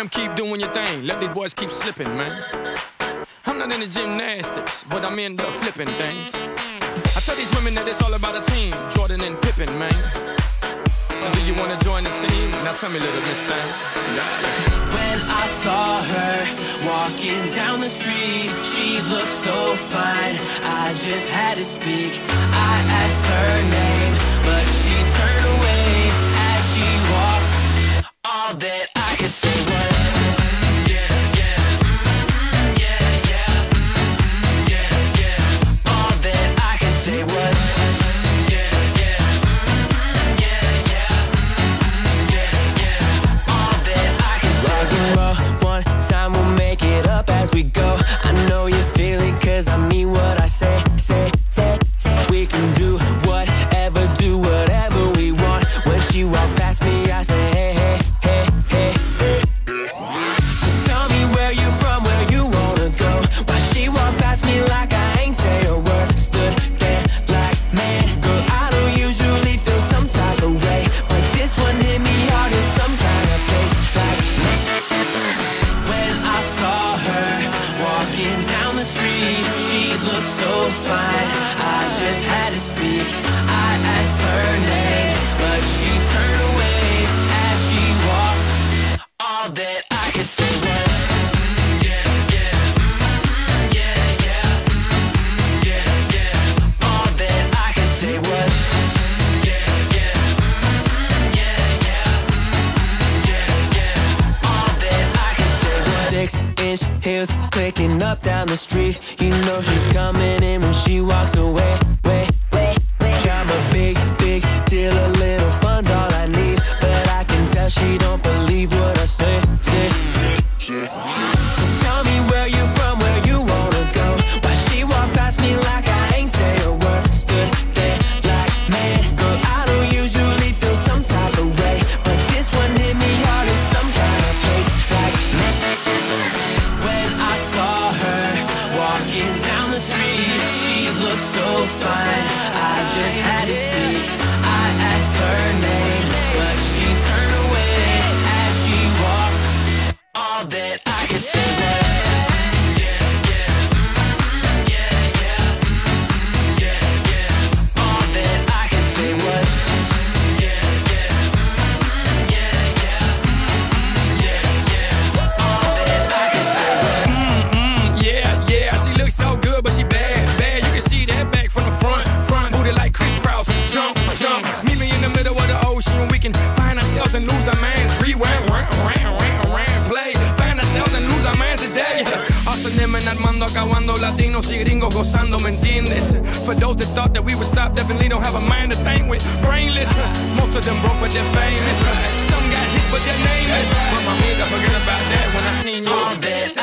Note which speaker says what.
Speaker 1: Fam, keep doing your thing. Let these boys keep slipping, man. I'm not into gymnastics, but I'm into flipping things. I tell these women that it's all about a team, Jordan and Pippen, man. So do you wanna join the team? Now tell me, little miss thing.
Speaker 2: When I saw her walking down the street, she looked so fine, I just had to speak. I asked her name, but she turned away as she walked. All that I could say was we go. I know you feel it, cause I mean what I say. We can do whatever we want. When she walk past me, I say hey. So tell me where you from, where you wanna go. Why she walk past me like I ain't say a word. Stood there like, man, girl, I don't usually feel some type of way, but this one hit me hard in some kind of place. Like, when I saw her walking down the street, she looked so fine, I just had to speak. I asked her name, but she turned away as she walked. All that I could say was all that I could say was all that I could say was 6-inch heels clicking up down the street. You know she's coming in when she walks away. I'm a big deal, a little fun's all I need, but I can tell she don't believe what I say. So tell me where you from, where you wanna go. Why she walk past me like I ain't say a word. Stood there like, man, girl, I don't usually feel some type of way, but this one hit me hard in some kind of place. Like, when I saw her walking down the street, she looked so fine, I just had to speak. I asked her name, but she turned away as she walked. All that I could say was all that I could say was all that I could say was
Speaker 1: Yeah, she looks so good, but she bad. You can see that back from the front. Booty like crisscross, jump. Meet me in the middle of the ocean, we can find ourselves and lose our minds. Rewind, play. Find ourselves and lose our minds today. Hustling and Armando, acabando, latinos y gringos gozando, ¿me entiendes? For those that thought that we would stop, definitely don't have a mind to think with. Brainless, most of them broke but they're famous. Some got hits but they're nameless. But my amiga, forget about that when I seen you.
Speaker 2: all that